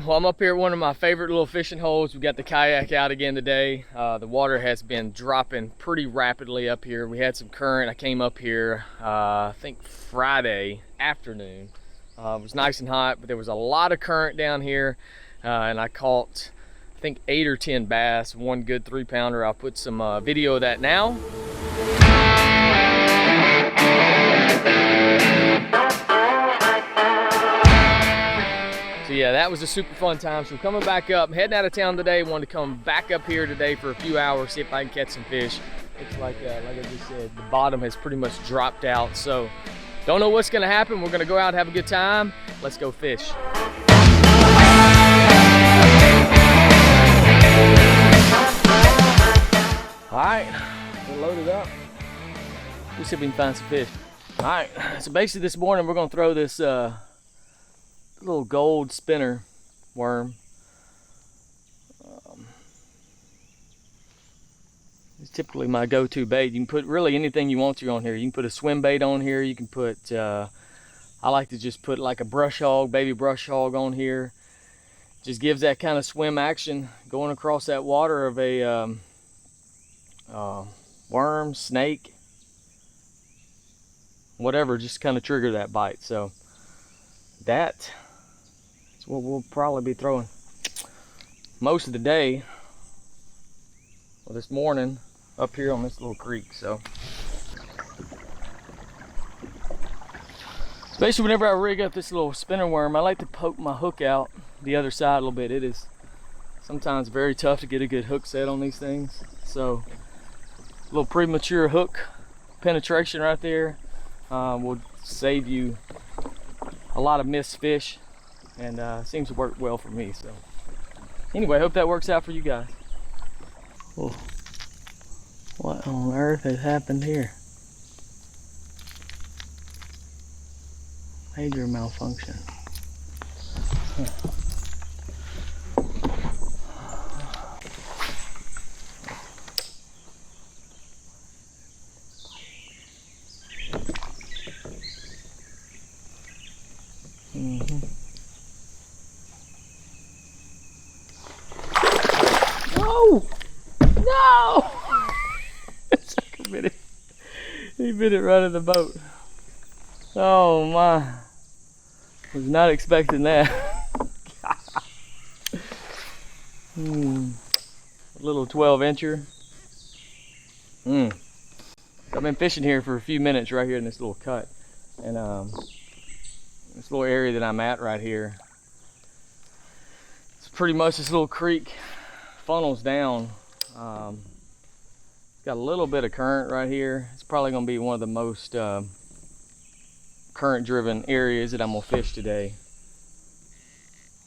Well, I'm up here at one of my favorite little fishing holes. We got the kayak out again today. The water has been dropping pretty rapidly up here. We had some current. I came up here, I think Friday afternoon. It was nice and hot, but there was a lot of current down here. And I caught, I think 8 or 10 bass, one good 3-pounder. I'll put some video of that now. So yeah, that was a super fun time. So I'm coming back up, I'm heading out of town today. Wanted to come back up here today for a few hours, see if I can catch some fish. Looks like I just said, the bottom has pretty much dropped out. So don't know what's gonna happen. We're gonna go out and have a good time. Let's go fish. All right, we're loaded up. Let's see if we can find some fish. All right, so basically this morning we're gonna throw this little gold spinner worm. It's typically my go-to bait. You can put really anything you want to on here. You can put a swim bait on here. You can put, I like to just put like a brush hog, baby brush hog on here. Just gives that kind of swim action going across that water of a worm, snake, whatever, just kind of trigger that bite. So that's what we'll probably be throwing most of the day, well, this morning up here on this little creek. So especially whenever I rig up this little spinner worm, I like to poke my hook out the other side a little bit. It is sometimes very tough to get a good hook set on these things. So a little premature hook penetration right there will save you a lot of missed fish, and seems to work well for me. So anyway, hope that works out for you guys. Oh, what on earth has happened here? Major malfunction. Huh. No! No! He bit it right in the boat. Oh my. Was not expecting that. A little 12-incher. I've been fishing here for a few minutes right here in this little cut. And this little area that I'm at right here, it's pretty much this little creek funnels down. Got a little bit of current right here. It's probably going to be one of the most current driven areas that I'm going to fish today.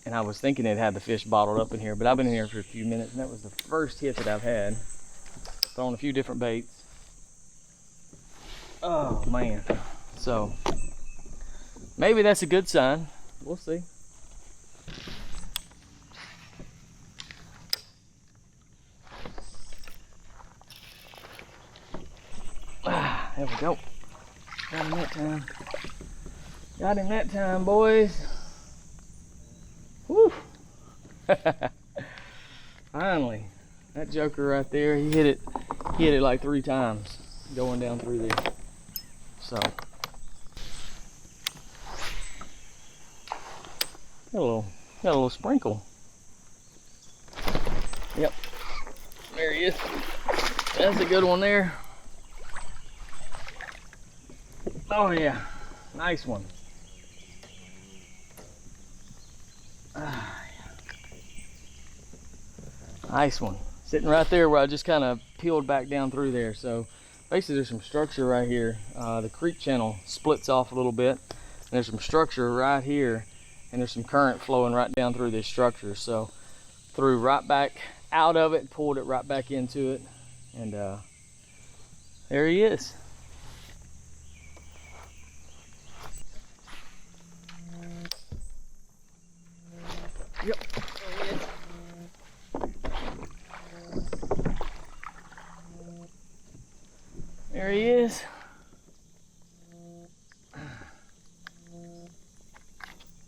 And I was thinking it had the fish bottled up in here, but I've been in here for a few minutes, and that was the first hit that I've had. Throwing a few different baits. Oh man. So maybe that's a good sign. We'll see. There we go. Got him that time. Got him that time, boys. Woo! Finally. That joker right there, he hit it like 3 times going down through there. So got a little sprinkle. Yep. There he is. That's a good one there. Oh yeah, nice one. Nice one. Sitting right there where I just kind of peeled back down through there. So basically there's some structure right here. The creek channel splits off a little bit. And there's some structure right here. And there's some current flowing right down through this structure. So threw right back out of it, pulled it right back into it. And there he is. Yep. There he is.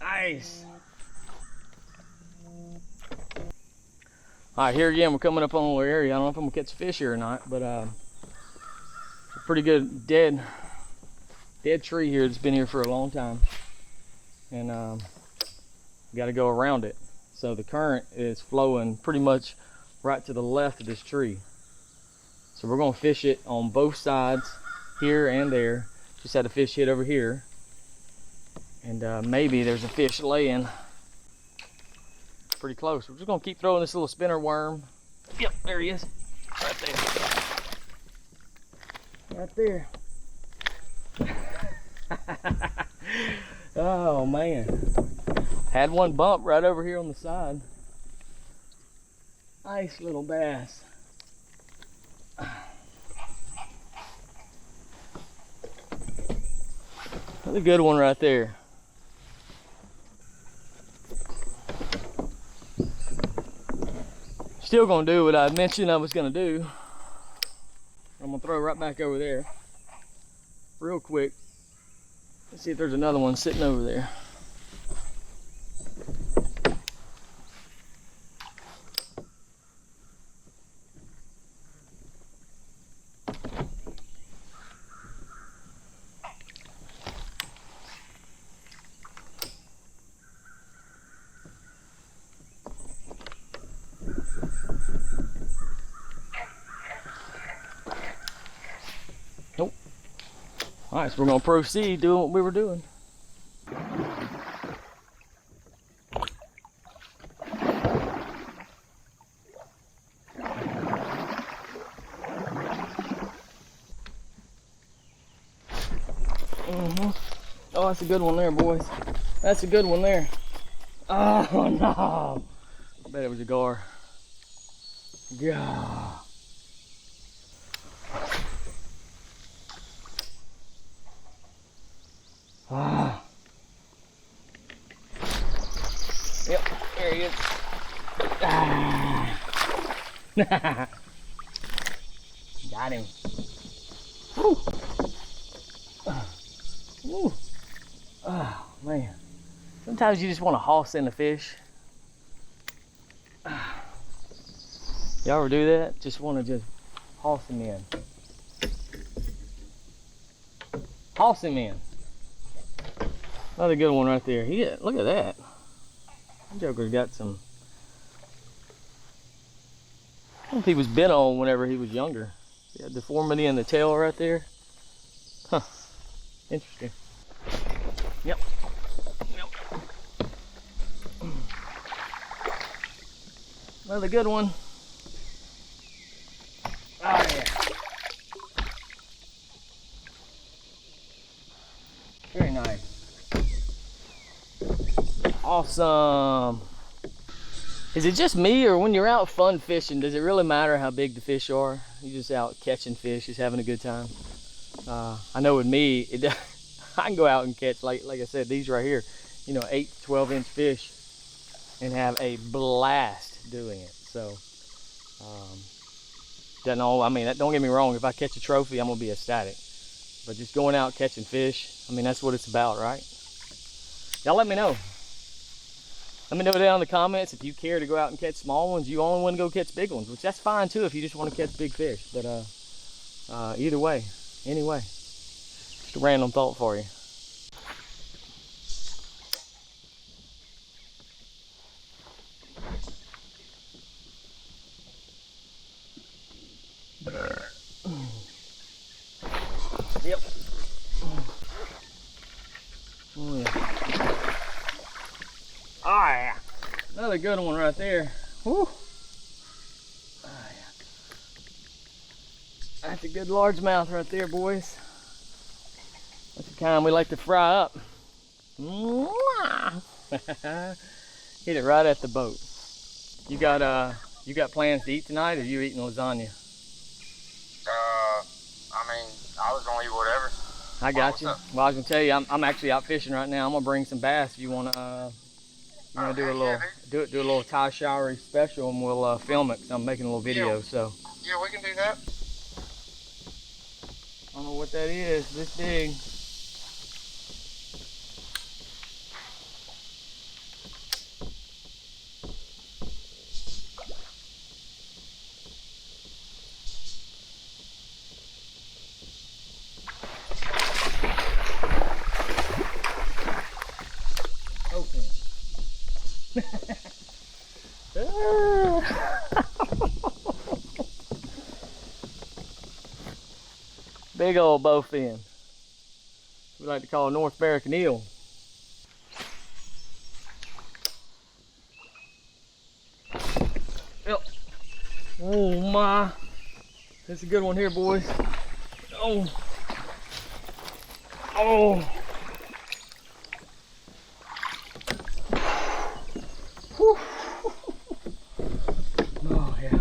Nice. All right, here again, we're coming up on a little area. I don't know if I'm gonna catch fish here or not, but it's a pretty good dead tree here that's been here for a long time. And got to go around it. So the current is flowing pretty much right to the left of this tree. So we're gonna fish it on both sides, here and there. Just had a fish hit over here. And maybe there's a fish laying pretty close. We're just gonna keep throwing this little spinner worm. Yep, there he is. Right there. Right there. Oh man. Had one bump right over here on the side. Nice little bass. Another good one right there. Still gonna do what I mentioned I was gonna do. I'm gonna throw right back over there real quick. Let's see if there's another one sitting over there. Nope. All right, so we're gonna proceed doing what we were doing. Oh, that's a good one there, boys. That's a good one there. Oh no! I bet it was a gar. Yeah. Ah. Yep, there he is. Ah. Got him. Woo. Woo. Oh man. Sometimes you just want to hoss in the fish. Y'all ever do that? Just want to just hoss him in. Hoss him in. Another good one right there. Look at that. That joker's got some. I don't know if he was bit on whenever he was younger. He had deformity in the tail right there. Huh. Interesting. Yep. Another good one. Oh yeah. Very nice. Awesome. Is it just me, or when you're out fun fishing, does it really matter how big the fish are? You're just out catching fish, just having a good time. I know with me, I can go out and catch, like I said, these right here, 8 to 12 inch fish and have a blast doing it. So, don't get me wrong, if I catch a trophy, I'm gonna be ecstatic. But just going out catching fish, that's what it's about, right? Y'all let me know. Let me know down in the comments if you care to go out and catch small ones. You only want to go catch big ones, which that's fine too if you just want to catch big fish. But either way, anyway, just a random thought for you. Yep. Oh yeah. Oh yeah. Another good one right there. Woo. Oh yeah. That's a good largemouth right there, boys. That's the kind we like to fry up. Hit it right at the boat. You got plans to eat tonight, or you eating lasagna? I was gonna eat whatever. I got you. Well, I was gonna tell you, I'm actually out fishing right now. I'm gonna bring some bass if you wanna do a little do a little Thai showery special, and we'll film it. 'Cause I'm making a little video. Yeah. So Yeah, we can do that. I don't know what that is. This big. Big old bowfin. We like to call a North American eel. Yep. Oh my. That's a good one here, boys. Oh. Oh. Whew. Oh yeah.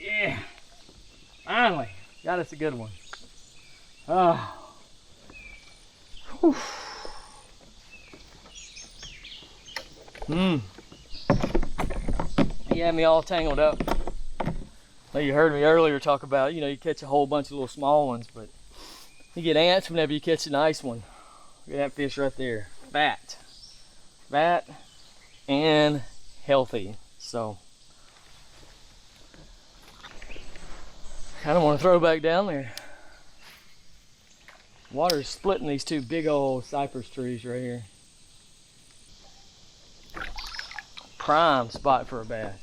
Yeah. Finally. Got us a good one. Oh. Whew. You had me all tangled up. Now you heard me earlier talk about, you know, you catch a whole bunch of little small ones, but you get ants whenever you catch a nice one. Look at that fish right there. Fat. Fat and healthy. So kind of want to throw back down there. Water's splitting these two big old cypress trees right here. Prime spot for a bass.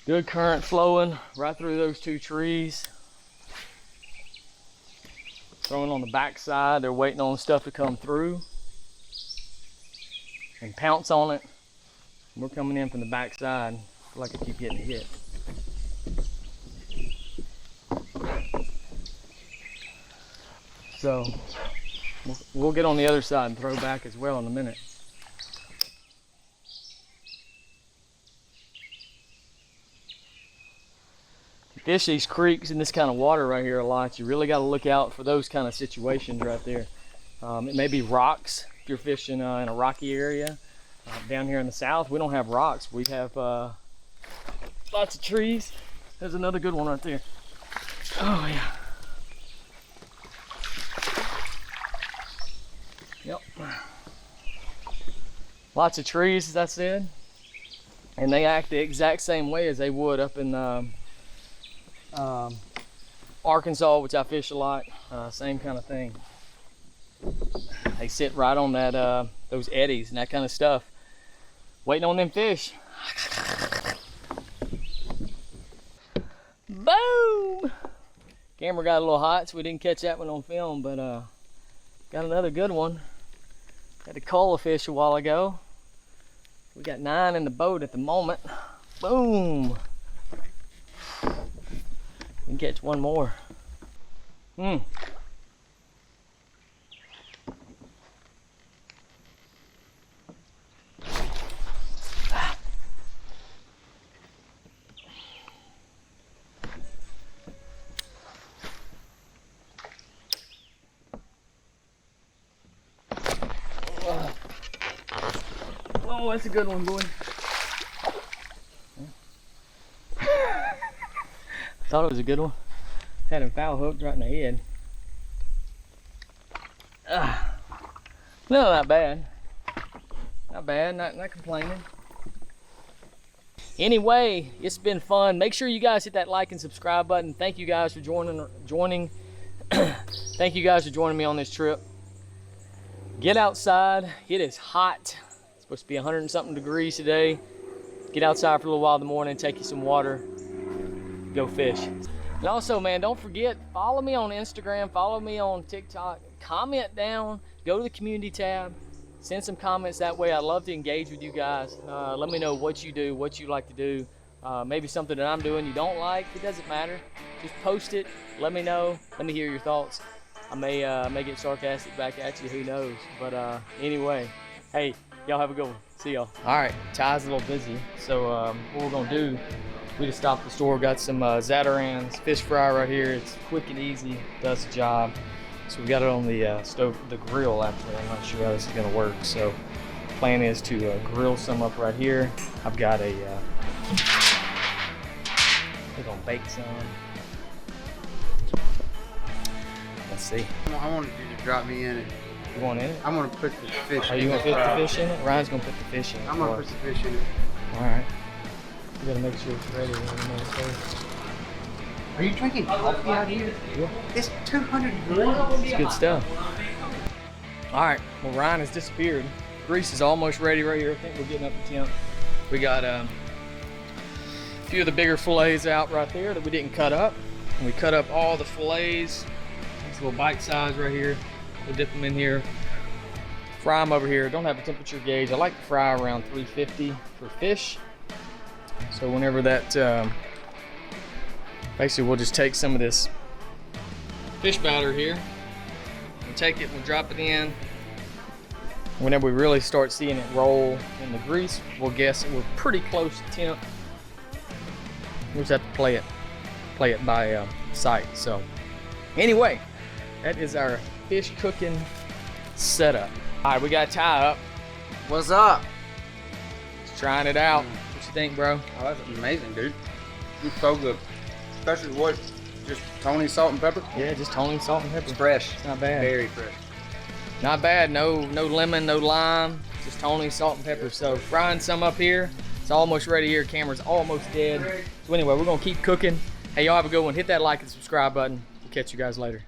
Good current flowing right through those two trees. Throwing on the back side, they're waiting on stuff to come through and pounce on it. We're coming in from the back side. I feel like I keep getting hit. So we'll get on the other side and throw back as well in a minute. Fish these creeks in this kind of water right here a lot. You really got to look out for those kind of situations right there. It may be rocks if you're fishing in a rocky area. Down here in the south, we don't have rocks. We have lots of trees. There's another good one right there. Oh yeah. Yep. Lots of trees, as I said, and they act the exact same way as they would up in Arkansas, which I fish a lot. Same kind of thing. They sit right on that those eddies and that kind of stuff, waiting on them fish. Boom! Camera got a little hot, so we didn't catch that one on film, but got another good one. Had to cull a fish a while ago. We got 9 in the boat at the moment. Boom! We can catch one more. Oh, that's a good one, boy. Thought it was a good one. Had him foul hooked right in the head. No, not bad. Not bad, not complaining. Anyway, it's been fun. Make sure you guys hit that like and subscribe button. Thank you guys for joining. Thank you guys for joining me on this trip. Get outside. It is hot. It's supposed to be 100 and something degrees today. Get outside for a little while in the morning, take you some water, go fish. And also, man, don't forget, follow me on Instagram, follow me on TikTok, comment down, go to the community tab, send some comments that way. I'd love to engage with you guys. Let me know what you do, what you like to do. Maybe something that I'm doing you don't like, it doesn't matter. Just post it, let me know, let me hear your thoughts. I may get sarcastic back at you, who knows. But anyway, hey, y'all have a good one. See y'all. All right, Ty's a little busy, so what we're gonna do, we just stopped at the store, got some Zatarain's fish fry right here. It's quick and easy, does the job. So we got it on the stove, the grill actually. I'm not sure how this is gonna work. So plan is to grill some up right here. I've got a, we're gonna bake some. Let's see. I wanted you to drop me in it. You want in it? I'm gonna put the fish. Are you gonna put the fish in it? Ryan's gonna put the fish in it. I'm gonna put the fish in it. All right. You gotta make sure it's ready. Are you drinking coffee out here? Yeah. It's 200 degrees. It's good stuff. All right. Well, Ryan has disappeared. Grease is almost ready right here. I think we're getting up to temp. We got a few of the bigger fillets out right there that we didn't cut up. And we cut up all the fillets. This little bite size right here. We'll dip them in here. Fry them over here. Don't have a temperature gauge. I like to fry around 350 for fish. So whenever that, basically we'll just take some of this fish batter here. We'll take it, we'll drop it in. Whenever we really start seeing it roll in the grease, we'll guess that we're pretty close to temp. We just have to play it by sight. So anyway, that is our fish cooking setup. All right, we got tie up. What's up? Just trying it out. What you think, bro? Oh, that's amazing, dude. It's so good. Especially what? Just Tony salt and pepper? Yeah, just Tony salt and pepper. It's fresh. It's not bad. Very fresh. Not bad. No lemon, no lime. Just Tony salt and pepper. So frying some up here. It's almost ready here. Camera's almost dead. So anyway, we're gonna keep cooking. Hey, y'all have a good one. Hit that like and subscribe button. We'll catch you guys later.